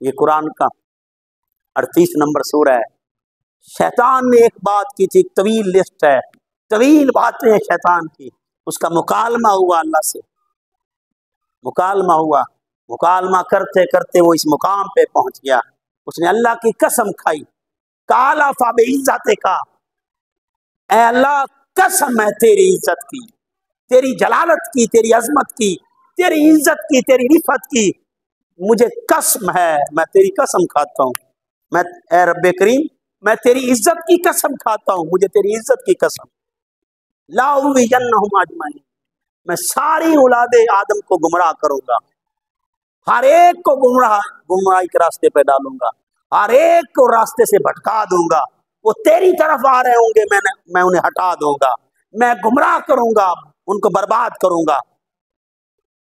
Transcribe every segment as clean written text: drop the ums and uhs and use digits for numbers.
یہ قرآن کا 38 نمبر سورہ ہے۔ شیطان نے ایک بات کی تھی، طویل لسٹ ہے، طویل باتیں ہیں شیطان کی، اس کا مکالمہ ہوا اللہ سے، مکالمہ ہوا، مکالمہ کرتے کرتے وہ اس مقام پہ پہنچ گیا، اس نے اللہ کی قسم کھائی، کالا فبعزت کا، اے اللہ قسم ہے تیری عزت کی، تیری جلالت کی، تیری عظمت کی، تیری عزت کی، تیری رفعت کی، مجھے قسم ہے، میں تیری قسم کھاتا ہوں، میں اے رب کریم میں تیری عزت کی قسم کھاتا ہوں، مجھے تیری عزت کی قسم، لا اغوینہم اجمعین، میں ساری اولاد آدم کو گمراہ کروں گا، ہر ایک کو گمراہی کے راستے پہ ڈالوں گا، ہر ایک کو راستے سے بھٹکا دوں گا، وہ تیری طرف آ رہے ہوں گے، میں انہیں ہٹا دوں گا، میں گمراہ کروں گا، ان کو برباد کروں گا،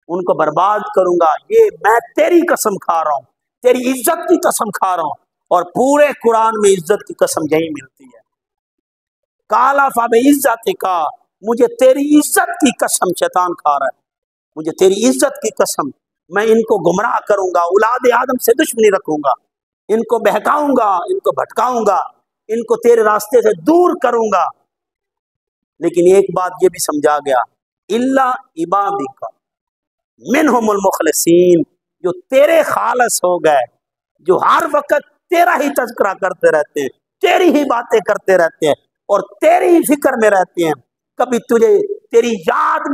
ان کو برباد کروں گا، یہ میں تیری قسم کھا رہا ہوں، تیری عزت کی قسم کھا رہا ہوں، اور پورے قرآن میں عزت کی قسم یہی ملتی ہے، کالا فبعزت کا، مجھے تیری عزت کی قسم شیطان کھا رہا ہے، مجھے تیری عزت کی قسم، میں ان کو گمراہ کروں گا، اولاد آدم سے دشمنی رکھوں گا، ان کو بہکاؤں گا، ان کو بھٹکاؤں گا، ان کو تیرے راستے سے دور کروں گا، لیکن ایک بات یہ بھی سمجھا گیا، الا عبادک منہم المخلصین، جو تیرے خالص ہو گئے، جو ہر وقت تیرا ہی تذکرہ کرتے رہتے ہیں، تیری ہی باتیں کرتے رہتے ہیں، اور تیری ہی فکر میں رہتے ہیں، کبھی تجھے تیری یاد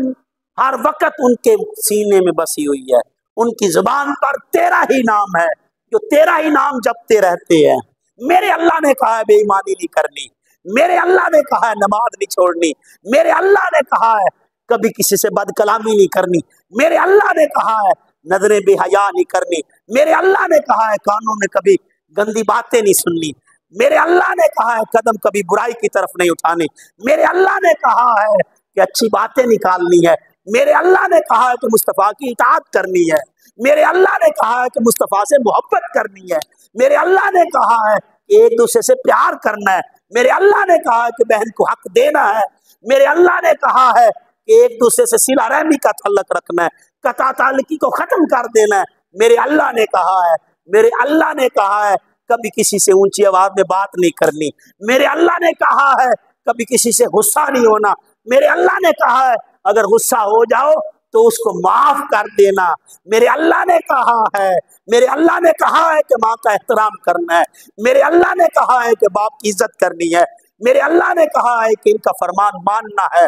ہر وقت ان کے سینے میں بسی ہوئی ہے، ان کی زبان پر تیرا ہی نام ہے، جو تیرا ہی نام جپتے رہتے ہیں، میرے اللہ نے کہا ہے بے ایمانی نہیں کرنی، میرے اللہ نے کہا ہے نماز نہیں چھوڑنی، میرے اللہ نے کہا ہے کبھی کسی سے بد کلامی نہیں کرنی، میرے اللہ نے کہا ہے نظریں بے حیا نہیں کرنی، میرے اللہ نے کہا ہے کانوں میں کبھی گندی باتیں نہیں سننی، میرے اللہ نے کہا ہے قدم کبھی برائی کی طرف نہیں اٹھانی، میرے اللہ نے کہا ہے کہ اچھی باتیں نکالنی ہے، میرے اللہ نے کہا ہے کہ مصطفیٰ کی اطاعت کرنی ہے، میرے اللہ نے کہا ہے کہ مصطفیٰ سے محبت کرنی ہے، میرے اللہ نے کہا ہے کہ ایک دوسرے سے پیار کرنا ہے، میرے اللہ نے کہا ہے کہ بہن کو حق دینا ہے، میرے اللہ نے کہا ہے کہ ایک دوسرے سے صلہ رحمی کا تعلق رکھنا ہے، قطع تعلقی کو ختم کر دینا ہے، میرے اللہ نے کہا ہے، میرے اللہ نے کہا ہے کبھی کسی سے اونچی آواز میں بات نہیں کرنی، میرے اللہ نے کہا ہے کبھی کسی سے غصہ نہیں ہونا، میرے اللہ نے کہا ہے اگر غصہ ہو جاؤ تو اس کو معاف کر دینا، میرے اللہ نے کہا ہے، میرے اللہ نے کہا ہے کہ ماں کا احترام کرنا ہے، میرے اللہ نے کہا ہے کہ باپ کی عزت کرنی ہے، میرے اللہ نے کہا ہے کہ ان کا فرمان ماننا ہے،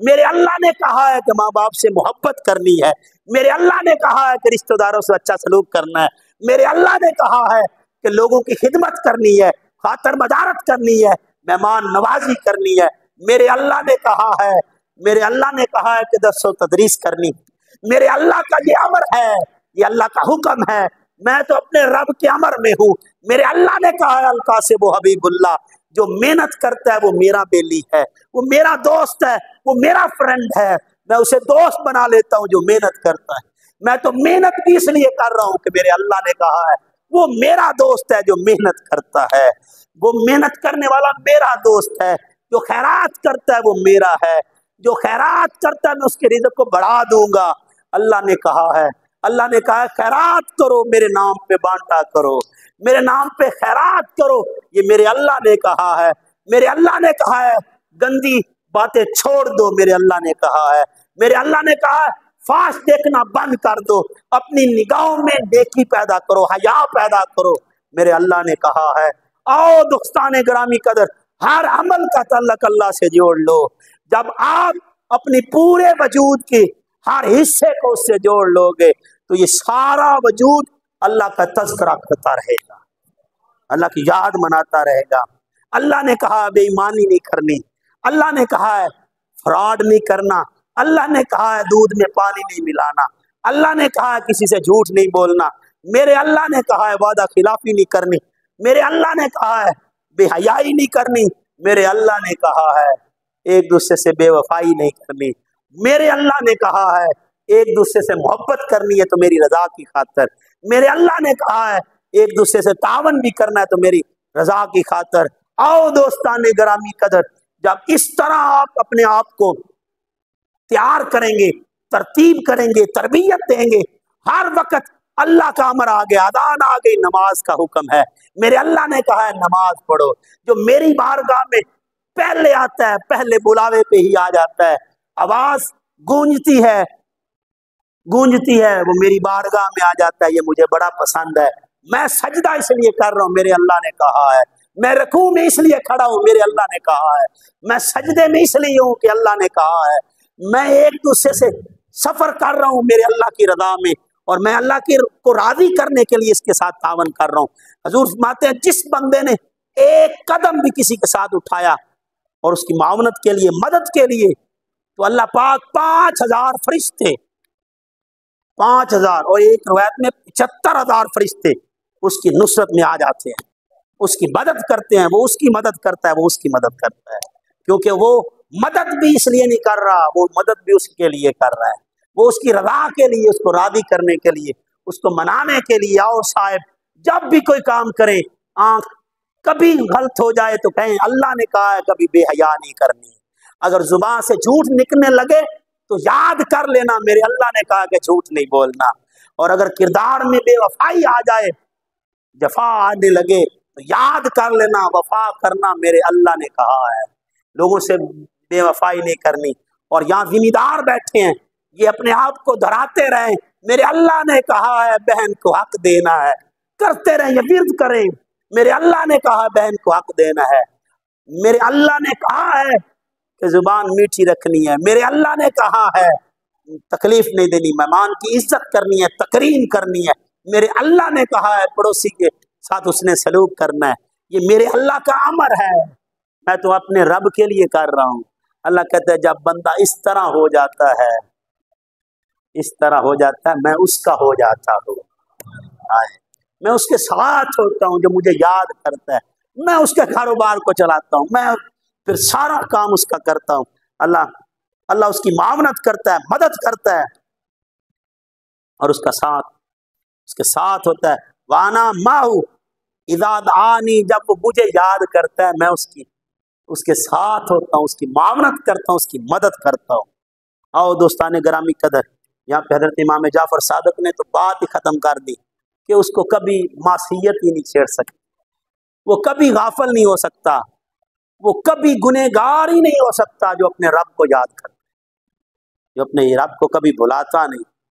میرے اللہ نے کہا ہے کہ ماں باپ سے محبت کرنی ہے، میرے اللہ نے کہا ہے کہ رشتہ داروں سے اچھا سلوک کرنا ہے، میرے اللہ نے کہا ہے کہ لوگوں کی خدمت کرنی ہے، خاطر مدارت کرنی ہے، مہمان نوازی کرنی ہے، میرے اللہ نے کہا ہے، میرے اللہ نے کہا ہے کہ درس و تدریس کرنی، میرے اللہ کا یہ امر ہے، یہ اللہ کا حکم ہے، میں تو اپنے رب کے امر میں ہوں، میرے اللہ نے کہا ہے القاسب و حبیب اللہ، جو محنت کرتا ہے وہ میرا بیلی ہے، وہ میرا دوست ہے، وہ میرا فرینڈ ہے، میں اسے دوست بنا لیتا ہوں جو محنت کرتا ہے، میں تو محنت بھی اس لیے کر رہا ہوں کہ میرے اللہ نے کہا ہے وہ میرا دوست ہے جو محنت کرتا ہے، وہ محنت کرنے والا میرا دوست ہے، جو خیرات کرتا ہے وہ میرا ہے، جو خیرات کرتا ہے میں اس کے رزق کو بڑھا دوں گا، اللہ نے کہا ہے، اللہ نے کہا ہے خیرات کرو، میرے نام پہ بانٹا کرو، میرے نام پہ خیرات کرو، یہ میرے اللہ نے کہا ہے، میرے اللہ نے کہا ہے گندی باتیں چھوڑ دو، میرے اللہ نے کہا ہے، میرے اللہ نے کہا ہے فاش دیکھنا بند کر دو، اپنی نگاہوں میں نیکی پیدا کرو، حیا پیدا کرو، میرے اللہ نے کہا ہے آؤ دوستان گرامی قدر ہر عمل کا تعلق اللہ سے جوڑ لو، جب آپ اپنی پورے وجود کے ہر حصے کو اس سے جوڑ لو گے تو یہ سارا وجود اللہ کا تذکرہ کرتا رہے گا، اللہ کی یاد مناتا رہے گا، اللہ نے کہا بے ایمانی نہیں کرنی، اللہ نے کہا ہے فراڈ نہیں کرنا، اللہ نے کہا ہے دودھ میں پانی نہیں ملانا، اللہ نے کہا ہے کسی سے جھوٹ نہیں بولنا، میرے اللہ نے کہا ہے وعدہ خلافی نہیں کرنی، میرے اللہ نے کہا ہے بے حیائی نہیں کرنی، میرے اللہ نے کہا ہے ایک دوسرے سے بے وفائی نہیں کرنی، میرے اللہ نے کہا ہے ایک دوسرے سے محبت کرنی ہے تو میری رضا کی خاطر، میرے اللہ نے کہا ہے ایک دوسرے سے تعاون بھی کرنا ہے تو میری رضا کی خاطر، آؤ دوستان گرامی قدر جب اس طرح آپ اپنے آپ کو تیار کریں گے، ترتیب کریں گے، تربیت دیں گے، ہر وقت اللہ کا امر آ گیا، اذان آ گئی، نماز کا حکم ہے، میرے اللہ نے کہا ہے نماز پڑھو۔ جو میری بارگاہ میں پہلے آتا ہے، پہلے بلاوے پہ ہی آ جاتا ہے، آواز گونجتی ہے وہ میری بارگاہ میں آ جاتا ہے، یہ مجھے بڑا پسند ہے۔ میں سجدہ اس لیے کر رہا ہوں، میرے اللہ نے کہا ہے۔ میں رکوع میں اس لیے کھڑا ہوں، میرے اللہ نے کہا ہے۔ میں سجدے میں اس لیے ہوں کہ اللہ نے کہا ہے۔ میں ایک دوسرے سے سفر کر رہا ہوں میرے اللہ کی رضا میں، اور میں اللہ کو راضی کرنے کے لیے اس کے ساتھ تعاون کر رہا ہوں۔ حضور فرماتے ہیں جس بندے نے ایک قدم بھی کسی کے ساتھ اٹھایا اور اس کی معاونت کے لیے، مدد کے لیے، تو اللہ پاک 5000 فرشتے، 5000 اور ایک روایت میں 75,000 فرشتے اس کی نصرت میں آ جاتے ہیں، اس کی مدد کرتے ہیں، وہ اس کی مدد کرتا ہے، وہ اس کی مدد کرتا ہے، کیونکہ وہ مدد بھی اس لیے نہیں کر رہا، وہ مدد بھی اس کے لیے کر رہا ہے، وہ اس کی رضا کے لیے، اس کو راضی کرنے کے لیے، اس کو منانے کے لیے۔ آؤ صاحب، جب بھی کوئی کام کریں، آنکھ کبھی غلط ہو جائے تو کہیں اللہ نے کہا ہے کبھی بے حیا نہیں کرنی۔ اگر زبان سے جھوٹ نکلنے لگے تو یاد کر لینا میرے اللہ نے کہا کہ جھوٹ نہیں بولنا، اور اگر کردار میں بے وفائی آ جائے، جفا آنے لگے، تو یاد کر لینا وفا کرنا میرے اللہ نے کہا ہے۔ لوگوں سے بے وفائی نہیں کرنی۔ اور یہاں ذمہ دار بیٹھے ہیں، یہ اپنے آپ کو دہراتے رہیں، میرے اللہ نے کہا ہے بہن کو حق دینا ہے، کرتے رہیں، یہ ورد کریں، میرے اللہ نے کہا ہے بہن کو حق دینا ہے، میرے اللہ نے کہا ہے کہ زبان میٹھی رکھنی ہے، میرے اللہ نے کہا ہے تکلیف نہیں دینی، مہمان کی عزت کرنی ہے، تکریم کرنی ہے، میرے اللہ نے کہا ہے پڑوسی کے ساتھ اس نے سلوک کرنا ہے، یہ میرے اللہ کا امر ہے، میں تو اپنے رب کے لیے کر رہا ہوں۔ اللہ کہتا ہے جب بندہ اس طرح ہو جاتا ہے، اس طرح ہو جاتا ہے، میں اس کا ہو جاتا ہوں، میں اس کے ساتھ ہوتا ہوں جو مجھے یاد کرتا ہے، میں اس کے کاروبار کو چلاتا ہوں، میں پھر سارا کام اس کا کرتا ہوں۔ اللہ اس کی معاونت کرتا ہے، مدد کرتا ہے، اور اس کے ساتھ ہوتا ہے۔ وانا ماہو اذا دعانی، جب وہ مجھے یاد کرتا ہے میں اس کے ساتھ ہوتا ہوں، اس کی معاونت کرتا ہوں، اس کی مدد کرتا ہوں۔ آؤ دوستان گرامی قدر، یہاں پہ حضرت امام جعفر صادق نے تو بات ہی ختم کر دی کہ اس کو کبھی معصیت ہی نہیں چھیڑ سکتی، وہ کبھی غافل نہیں ہو سکتا، وہ کبھی گنہگار ہی نہیں ہو سکتا جو اپنے رب کو یاد کرتا، جو اپنے رب کو کبھی بھلاتا نہیں۔